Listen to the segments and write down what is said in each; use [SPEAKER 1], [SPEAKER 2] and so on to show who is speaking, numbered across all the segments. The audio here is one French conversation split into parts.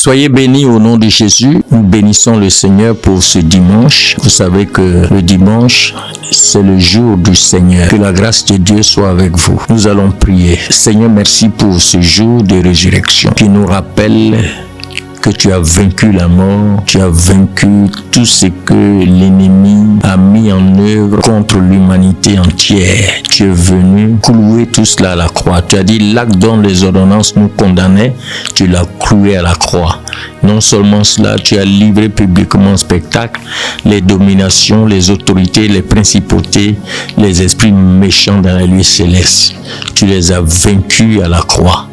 [SPEAKER 1] Soyez bénis au nom de Jésus. Nous bénissons le Seigneur pour ce dimanche. Vous savez que le dimanche, c'est le jour du Seigneur. Que la grâce de Dieu soit avec vous. Nous allons prier. Seigneur, merci pour ce jour de résurrection qui nous rappelle que tu as vaincu la mort, tu as vaincu tout ce que l'ennemi a mis en œuvre contre l'humanité entière. Tu es venu clouer tout cela à la croix. Tu as dit l'acte dont les ordonnances nous condamnaient, tu l'as cloué à la croix. Non seulement cela, tu as livré publiquement en spectacle les dominations, les autorités, les principautés, les esprits méchants dans les lieux célestes. Tu les as vaincus à la croix.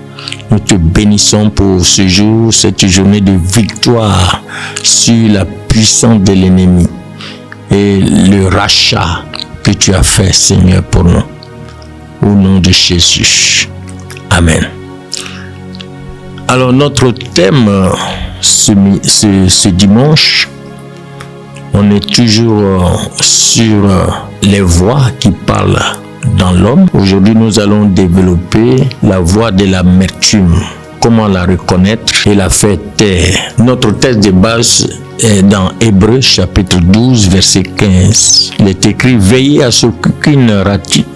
[SPEAKER 1] Nous te bénissons pour ce jour, cette journée de victoire sur la puissance de l'ennemi et le rachat que tu as fait, Seigneur, pour nous. Au nom de Jésus. Amen. Alors, notre thème ce dimanche, on est toujours sur les voix qui parlent dans l'homme. Aujourd'hui, nous allons développer la voie de l'amertume. Comment la reconnaître et la faire taire. Notre texte de base est dans Hébreux chapitre 12 verset 15. Il est écrit: veillez à ce qu'aucune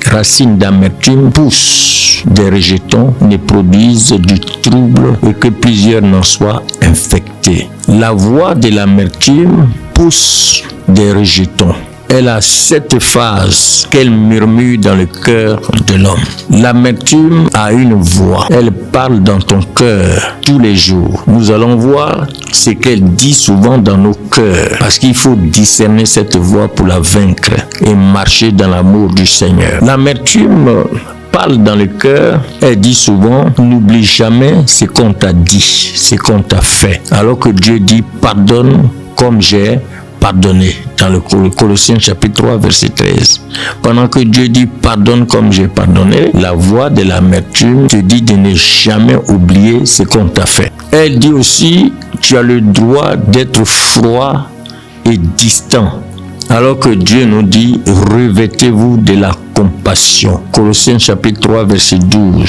[SPEAKER 1] racine d'amertume pousse des rejetons, ne produise du trouble et que plusieurs n'en soient infectés. La voie de l'amertume pousse des rejetons. Elle a cette phase qu'elle murmure dans le cœur de l'homme. L'amertume a une voix. Elle parle dans ton cœur tous les jours. Nous allons voir ce qu'elle dit souvent dans nos cœurs. Parce qu'il faut discerner cette voix pour la vaincre et marcher dans l'amour du Seigneur. L'amertume parle dans le cœur. Elle dit souvent: n'oublie jamais ce qu'on t'a dit, ce qu'on t'a fait. Alors que Dieu dit: pardonne comme j'ai pardonné, dans le Colossiens chapitre 3 verset 13. Pendant que Dieu dit pardonne comme j'ai pardonné, la voix de l'amertume te dit de ne jamais oublier ce qu'on t'a fait. Elle dit aussi: tu as le droit d'être froid et distant, alors que Dieu nous dit revêtez-vous de la compassion. Colossiens chapitre 3 verset 12.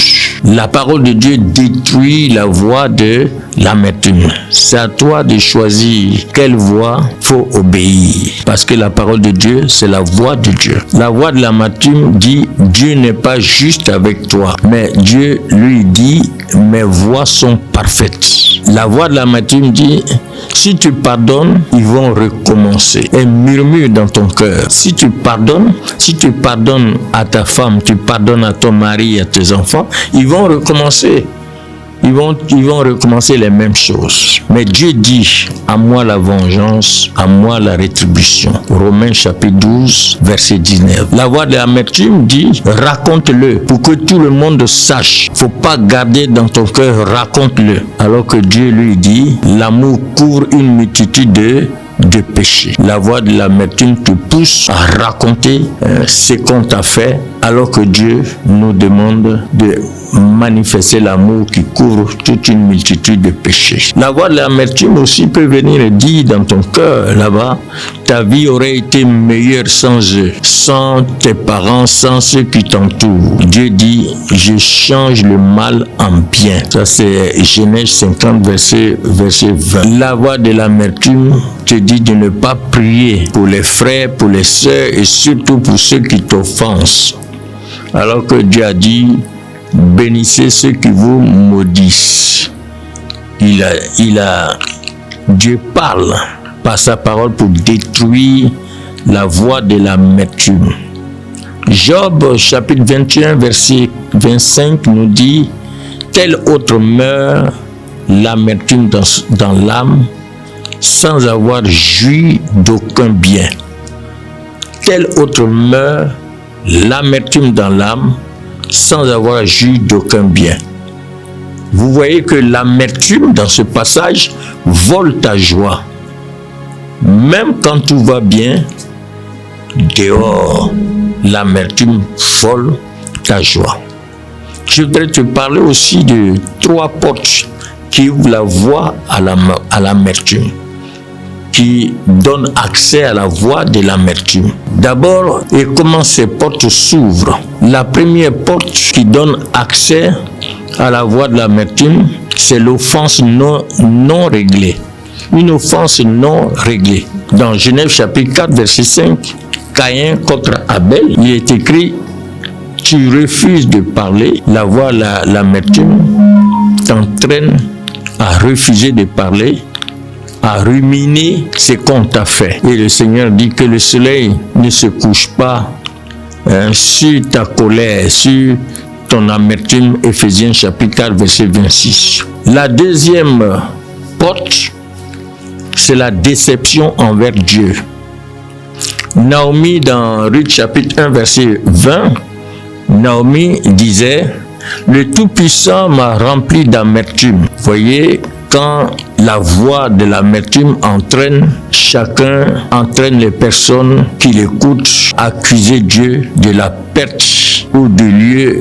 [SPEAKER 1] La parole de Dieu détruit la voix de l'amertume. C'est à toi de choisir quelle voix faut obéir. Parce que la parole de Dieu, c'est la voix de Dieu. La voix de l'amertume dit: Dieu n'est pas juste avec toi. Mais Dieu lui dit: mes voies sont parfaites. La voix de l'amertume dit: si tu pardonnes, ils vont recommencer. Elle murmure dans ton cœur. Si tu pardonnes à ta femme, tu pardonnes à ton mari, à tes enfants, ils vont recommencer. Ils vont recommencer les mêmes choses. Mais Dieu dit: à moi la vengeance, à moi la rétribution. Romains chapitre 12, verset 19. La voix de l'amertume dit: raconte-le pour que tout le monde sache. Faut pas garder dans ton cœur, raconte-le. Alors que Dieu lui dit: l'amour couvre une multitude de péchés. La voix de l'amertume te pousse à raconter ce qu'on t'a fait, alors que Dieu nous demande de manifester l'amour qui couvre toute une multitude de péchés. La voix de l'amertume aussi peut venir dire dans ton cœur là-bas: ta vie aurait été meilleure sans eux, sans tes parents, sans ceux qui t'entourent. Dieu dit: je change le mal en bien. Ça c'est Genèse 50 verset 20. La voix de l'amertume te dit de ne pas prier pour les frères, pour les sœurs et surtout pour ceux qui t'offensent. Alors que Dieu a dit: bénissez ceux qui vous maudissent. Dieu parle par sa parole pour détruire la voix de l'amertume. Job chapitre 21 verset 25 nous dit: tel autre meurt l'amertume dans l'âme sans avoir joui d'aucun bien. Tel autre meurt l'amertume dans l'âme sans avoir joui d'aucun bien. Vous voyez que l'amertume dans ce passage vole ta joie. Même quand tout va bien, dehors, l'amertume vole ta joie. Je voudrais te parler aussi de 3 portes qui ouvrent la voie à l'amertume, qui donnent accès à la voie de l'amertume. D'abord, et comment ces portes s'ouvrent. La première porte qui donne accès à la voix de l'amertume, c'est l'offense non réglée. Une offense non réglée. Dans Genèse chapitre 4, verset 5, Caïn contre Abel, il est écrit: tu refuses de parler, la voix de l'amertume t'entraîne à refuser de parler, à ruminer ce qu'on t'a fait. Et le Seigneur dit que le soleil ne se couche pas sur ta colère, sur ton amertume. Éphésiens chapitre 4, verset 26. La deuxième porte, c'est la déception envers Dieu. Naomi, dans Ruth chapitre 1, verset 20, Naomi disait: le Tout-Puissant m'a rempli d'amertume. Voyez, quand la voix de l'amertume entraîne les personnes qui l'écoutent, accuser Dieu de la perte ou du lieu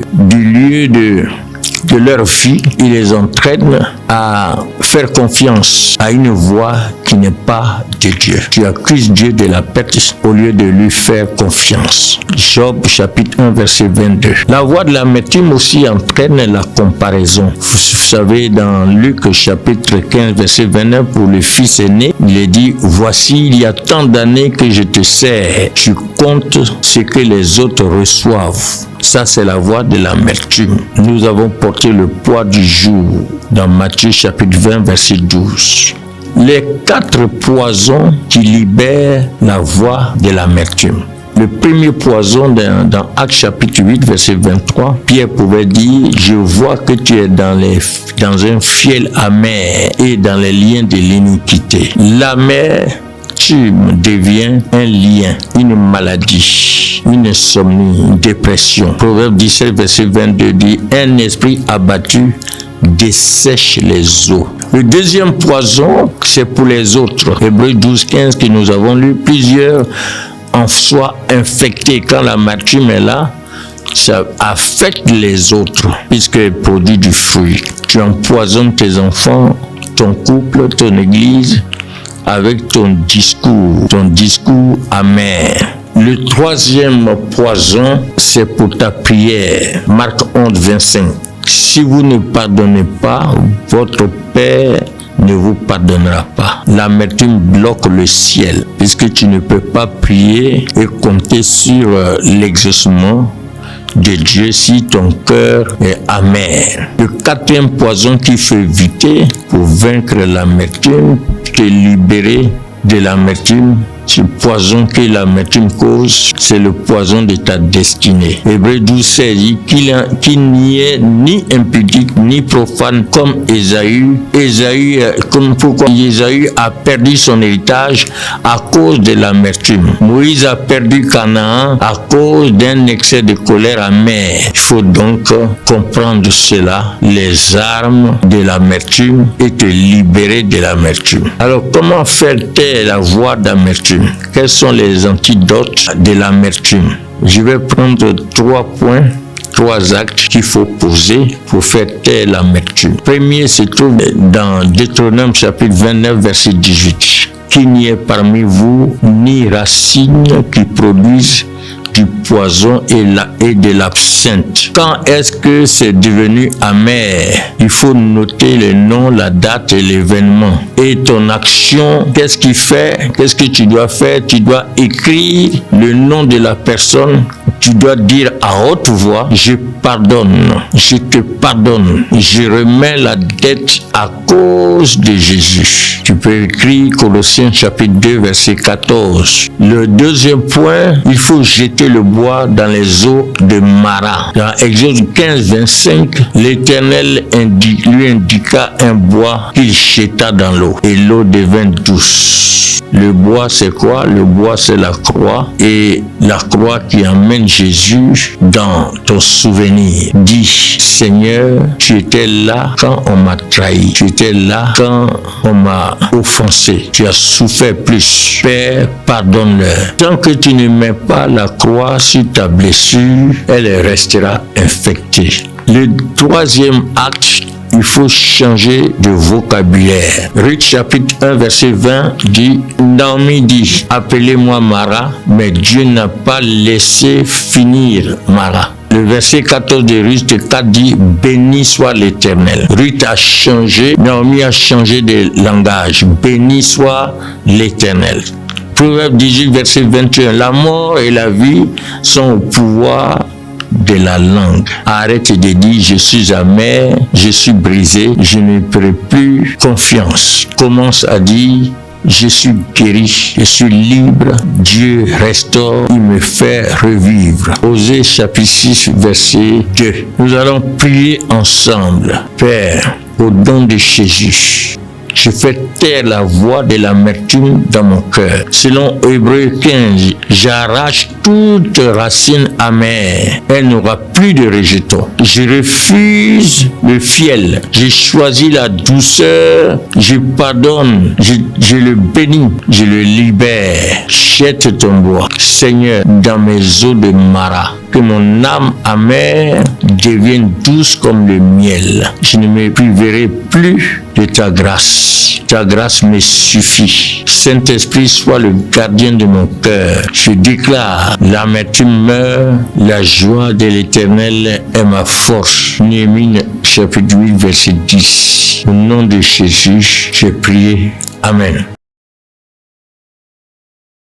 [SPEAKER 1] de leur vie, il les entraîne à faire confiance à une voix qui n'est pas de Dieu. Tu accuses Dieu de la perte au lieu de lui faire confiance. Job chapitre 1 verset 22. La voix de l'amertume aussi entraîne la comparaison. Vous savez, dans Luc chapitre 15 verset 29, pour le fils aîné, il est dit: voici, il y a tant d'années que je te sers, tu comptes ce que les autres reçoivent. Ça, c'est la voix de l'amertume. Nous avons porté le poids du jour dans Matthieu chapitre 20 verset 12. Les 4 poisons qui libèrent la voix de l'amertume. Le premier poison dans Actes chapitre 8 verset 23, Pierre pouvait dire: je vois que tu es dans un fiel amer et dans les liens de l'iniquité. L'amertume devient un lien, une maladie, une insomnie, une dépression. Proverbe 17 verset 22 dit: un esprit abattu dessèche les eaux. Le deuxième poison, c'est pour les autres. Hébreux 12, 15 que nous avons lu, plusieurs en soient infectés. Quand l'amertume est là, ça affecte les autres puisqu'elle produit du fruit. Tu empoisonnes tes enfants, ton couple, ton église avec ton discours amer. Le troisième poison, c'est pour ta prière. Marc 11, 25. Si vous ne pardonnez pas, votre Père ne vous pardonnera pas. L'amertume bloque le ciel, puisque tu ne peux pas prier et compter sur l'exaucement de Dieu si ton cœur est amer. Le quatrième poison qu'il faut éviter pour vaincre l'amertume, te libérer de l'amertume. Ce poison que l'amertume cause, c'est le poison de ta destinée. Hébreux 12, 16 dit qu'il n'y est ni impudique ni profane comme Ésaü. Pourquoi Ésaü a perdu son héritage à cause de l'amertume. Moïse a perdu Canaan à cause d'un excès de colère amère. Il faut donc comprendre cela, les armes de l'amertume, et te libérer de l'amertume. Alors, comment faire taire la voix d'amertume? Quels sont les antidotes de l'amertume? Je vais prendre 3 points, 3 actes qu'il faut poser pour faire taire l'amertume. Premier se trouve dans Deutéronome chapitre 29 verset 18. Qu'il n'y ait parmi vous ni racine qui produise du poison et de l'absinthe. Quand est-ce que c'est devenu amer? Il faut noter le nom, la date et l'événement. Et ton action, qu'est-ce qu'il fait? Qu'est-ce que tu dois faire? Tu dois écrire le nom de la personne. Tu dois dire à haute voix: je pardonne, je te pardonne, je remets la dette à cause de Jésus. Tu peux écrire Colossiens chapitre 2 verset 14. Le deuxième point, il faut jeter le bois dans les eaux de Mara. Dans Exode 15 25, l'Éternel lui indiqua un bois qu'il jeta dans l'eau et l'eau devint douce. Le bois, c'est quoi? Le bois, c'est la croix, et la croix qui emmène Jésus dans ton souvenir. Dis: Seigneur, tu étais là quand on m'a trahi, tu étais là quand on m'a offensé, tu as souffert plus. Père, pardonne-leur. Tant que tu ne mets pas la croix sur ta blessure, elle restera infectée. Le troisième acte, il faut changer de vocabulaire. Ruth chapitre 1 verset 20 dit: Naomi dit: appelez-moi Mara, mais Dieu n'a pas laissé finir Mara. Le verset 14 de Ruth 4 dit « Béni soit l'Éternel ». Ruth a changé, Naomi a changé de langage. « Béni soit l'Éternel ». Proverbe 18, verset 21. La mort et la vie sont au pouvoir de la langue. Arrête de dire je suis amer, je suis brisé, je ne ferai plus confiance. Commence à dire je suis guéri, je suis libre, Dieu restaure, il me fait revivre. Osée chapitre 6 verset 2. Nous allons prier ensemble. Père, au nom de Jésus, je fais taire la voix de l'amertume dans mon cœur. Selon Hébreux 15, j'arrache toute racine amère. Elle n'aura plus de rejetons. Je refuse le fiel. Je choisis la douceur. Je pardonne. Je le bénis. Je le libère. Jette ton bois, Seigneur, dans mes eaux de Mara. Que mon âme amère devienne douce comme le miel. Je ne me priverai plus de ta grâce. Ta grâce me suffit. Saint-Esprit, sois le gardien de mon cœur. Je déclare, l'amertume meurt, la joie de l'Éternel est ma force. Néhémie chapitre 8 verset 10. Au nom de Jésus, j'ai prié. Amen.